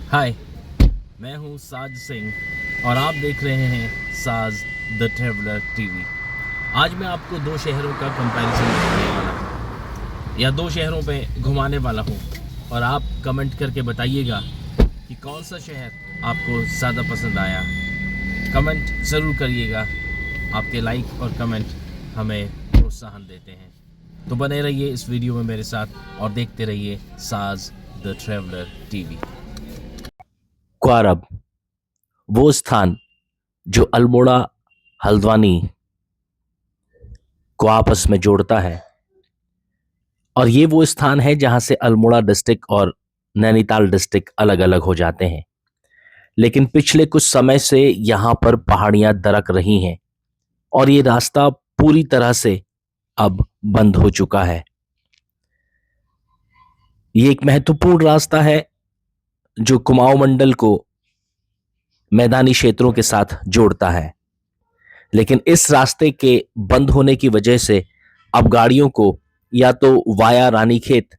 हाय, मैं हूँ साज सिंह और आप देख रहे हैं साज द ट्रैवलर टीवी। आज मैं आपको दो शहरों का कंपैरिजन दिखाने वाला हूँ या दो शहरों पे घुमाने वाला हूँ और आप कमेंट करके बताइएगा कि कौन सा शहर आपको ज़्यादा पसंद आया। कमेंट ज़रूर करिएगा, आपके लाइक और कमेंट हमें प्रोत्साहन देते हैं। तो बने रहिए इस वीडियो में मेरे साथ और देखते रहिए साज द ट्रैवलर टीवी। क्वारब, वो स्थान जो अल्मोड़ा हल्द्वानी को आपस में जोड़ता है, और ये वो स्थान है जहां से अल्मोड़ा डिस्ट्रिक्ट और नैनीताल डिस्ट्रिक्ट अलग अलग हो जाते हैं। लेकिन पिछले कुछ समय से यहां पर पहाड़ियां दरक रही हैं और ये रास्ता पूरी तरह से अब बंद हो चुका है। ये एक महत्वपूर्ण रास्ता है जो कुमाऊं मंडल को मैदानी क्षेत्रों के साथ जोड़ता है। लेकिन इस रास्ते के बंद होने की वजह से अब गाड़ियों को या तो वाया रानीखेत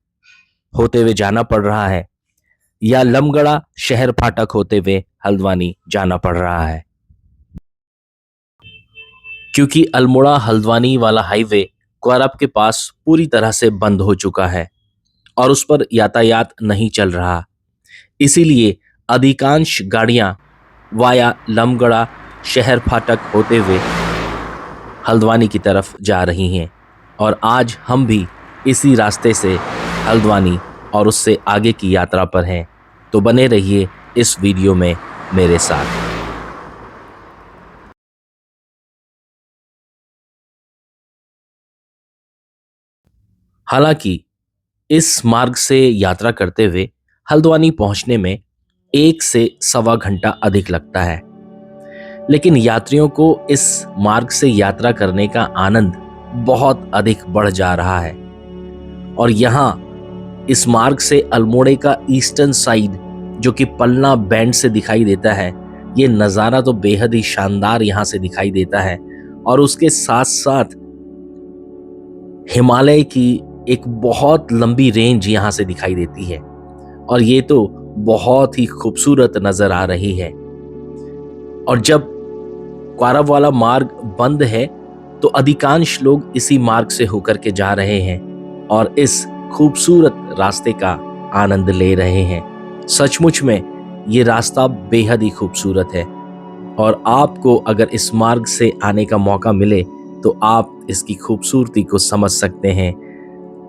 होते हुए जाना पड़ रहा है या लमगड़ा शहर फाटक होते हुए हल्द्वानी जाना पड़ रहा है, क्योंकि अल्मोड़ा हल्द्वानी वाला हाईवे क्वारब के पास पूरी तरह से बंद हो चुका है और उस पर यातायात नहीं चल रहा। इसीलिए अधिकांश गाड़ियां वाया लमगड़ा शहर फाटक होते हुए हल्द्वानी की तरफ जा रही हैं और आज हम भी इसी रास्ते से हल्द्वानी और उससे आगे की यात्रा पर हैं। तो बने रहिए इस वीडियो में मेरे साथ। हालांकि इस मार्ग से यात्रा करते हुए हल्द्वानी पहुंचने में 1 से 1.25 घंटा अधिक लगता है, लेकिन यात्रियों को इस मार्ग से यात्रा करने का आनंद बहुत अधिक बढ़ जा रहा है। और यहाँ इस मार्ग से अल्मोड़े का ईस्टर्न साइड जो कि पलना बैंड से दिखाई देता है, ये नज़ारा तो बेहद ही शानदार यहाँ से दिखाई देता है। और उसके साथ साथ हिमालय की एक बहुत लंबी रेंज यहाँ से दिखाई देती है और ये तो बहुत ही खूबसूरत नजर आ रही है। और जब क्वारब वाला मार्ग बंद है तो अधिकांश लोग इसी मार्ग से होकर के जा रहे हैं और इस खूबसूरत रास्ते का आनंद ले रहे हैं। सचमुच में ये रास्ता बेहद ही खूबसूरत है और आपको अगर इस मार्ग से आने का मौका मिले तो आप इसकी खूबसूरती को समझ सकते हैं।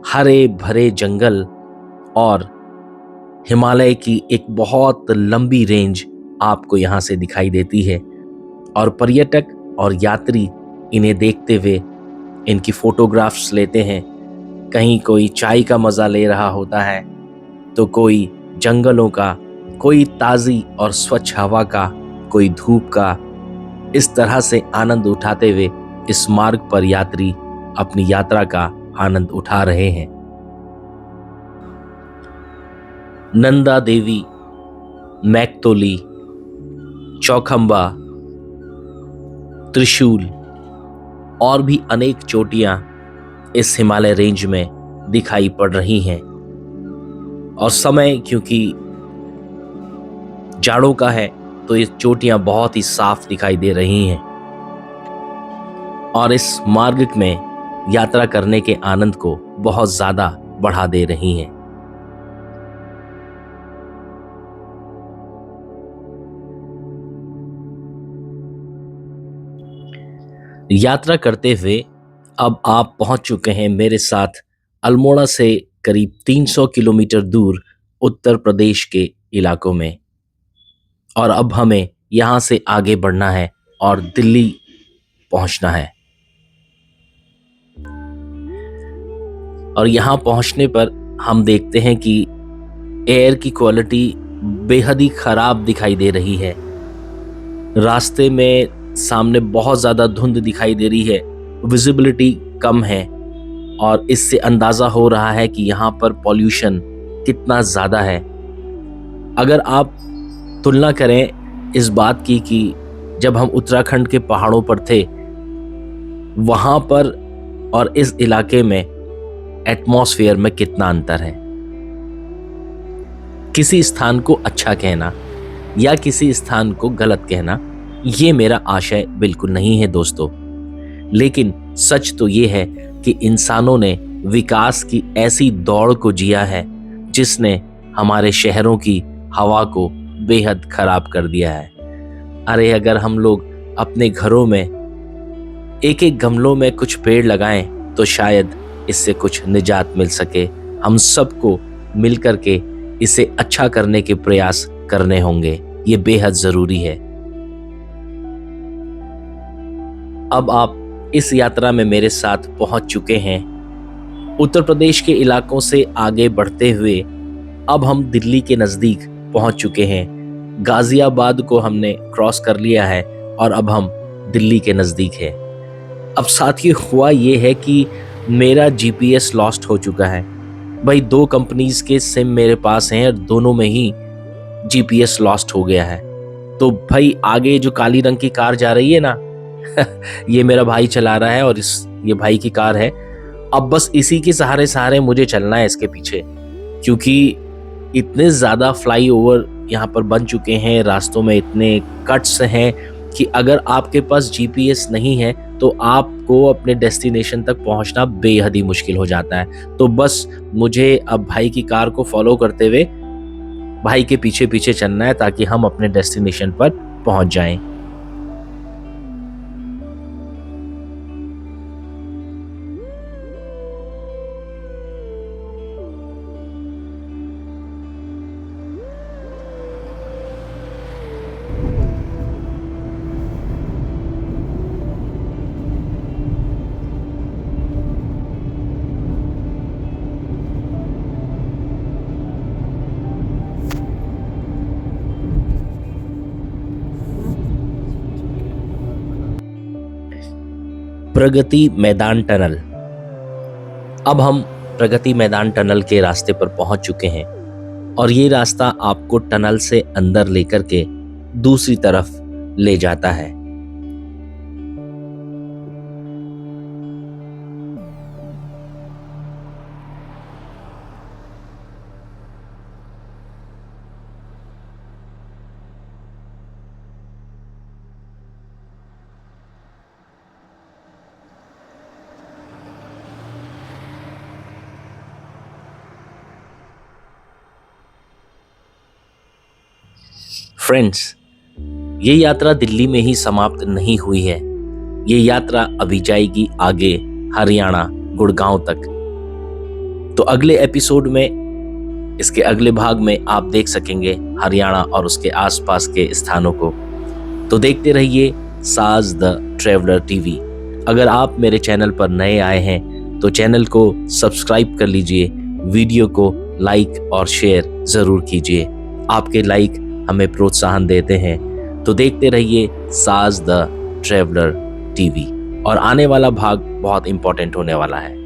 हरे भरे जंगल और हिमालय की एक बहुत लंबी रेंज आपको यहाँ से दिखाई देती है और पर्यटक और यात्री इन्हें देखते हुए इनकी फोटोग्राफ्स लेते हैं। कहीं कोई चाय का मज़ा ले रहा होता है तो कोई जंगलों का, कोई ताज़ी और स्वच्छ हवा का, कोई धूप का। इस तरह से आनंद उठाते हुए इस मार्ग पर यात्री अपनी यात्रा का आनंद उठा रहे हैं। नंदा देवी, मैकतोली, चौखंबा, त्रिशूल और भी अनेक चोटियां इस हिमालय रेंज में दिखाई पड़ रही हैं। और समय क्योंकि जाड़ों का है तो ये चोटियां बहुत ही साफ दिखाई दे रही हैं और इस मार्ग में यात्रा करने के आनंद को बहुत ज्यादा बढ़ा दे रही हैं। यात्रा करते हुए अब आप पहुंच चुके हैं मेरे साथ अल्मोड़ा से करीब 300 किलोमीटर दूर उत्तर प्रदेश के इलाकों में, और अब हमें यहां से आगे बढ़ना है और दिल्ली पहुंचना है। और यहां पहुंचने पर हम देखते हैं कि एयर की क्वालिटी बेहद ही खराब दिखाई दे रही है। रास्ते में सामने बहुत ज़्यादा धुंध दिखाई दे रही है, विजिबिलिटी कम है और इससे अंदाज़ा हो रहा है कि यहाँ पर पॉल्यूशन कितना ज़्यादा है। अगर आप तुलना करें इस बात की कि जब हम उत्तराखंड के पहाड़ों पर थे वहाँ पर और इस इलाके में एटमॉस्फेयर में कितना अंतर है। किसी स्थान को अच्छा कहना या किसी स्थान को गलत कहना, ये मेरा आशय बिल्कुल नहीं है दोस्तों। लेकिन सच तो ये है कि इंसानों ने विकास की ऐसी दौड़ को जिया है जिसने हमारे शहरों की हवा को बेहद खराब कर दिया है। अरे अगर हम लोग अपने घरों में एक एक गमलों में कुछ पेड़ लगाएं तो शायद इससे कुछ निजात मिल सके। हम सबको मिलकर के इसे अच्छा करने के प्रयास करने होंगे, ये बेहद जरूरी है। अब आप इस यात्रा में मेरे साथ पहुंच चुके हैं। उत्तर प्रदेश के इलाकों से आगे बढ़ते हुए अब हम दिल्ली के नज़दीक पहुंच चुके हैं। गाजियाबाद को हमने क्रॉस कर लिया है और अब हम दिल्ली के नज़दीक है। अब साथियों हुआ ये है कि मेरा जीपीएस लॉस्ट हो चुका है। भाई 2 कंपनीज के सिम मेरे पास हैं और दोनों में ही जीपीएस लॉस्ट हो गया है। तो भाई आगे जो काली रंग की कार जा रही है ना ये मेरा भाई चला रहा है और ये भाई की कार है। अब बस इसी के सहारे सहारे मुझे चलना है इसके पीछे, क्योंकि इतने ज़्यादा फ्लाईओवर यहाँ पर बन चुके हैं, रास्तों में इतने कट्स हैं कि अगर आपके पास जीपीएस नहीं है तो आपको अपने डेस्टिनेशन तक पहुँचना बेहद ही मुश्किल हो जाता है। तो बस मुझे अब भाई की कार को फॉलो करते हुए भाई के पीछे पीछे चलना है ताकि हम अपने डेस्टिनेशन पर पहुँच जाएं। प्रगति मैदान टनल। अब हम प्रगति मैदान टनल के रास्ते पर पहुंच चुके हैं और ये रास्ता आपको टनल से अंदर लेकर के दूसरी तरफ ले जाता है। फ्रेंड्स, ये यात्रा दिल्ली में ही समाप्त नहीं हुई है। ये यात्रा अभी जाएगी आगे हरियाणा, गुड़गांव तक। तो अगले एपिसोड में, इसके अगले भाग में आप देख सकेंगे हरियाणा और उसके आसपास के स्थानों को। तो देखते रहिए साज द ट्रैवलर टीवी। अगर आप मेरे चैनल पर नए आए हैं तो चैनल को सब्सक्राइब कर लीजिए, वीडियो को लाइक और शेयर जरूर कीजिए। आपके लाइक हमें प्रोत्साहन देते हैं। तो देखते रहिए साज द ट्रैवलर टीवी और आने वाला भाग बहुत इंपॉर्टेंट होने वाला है।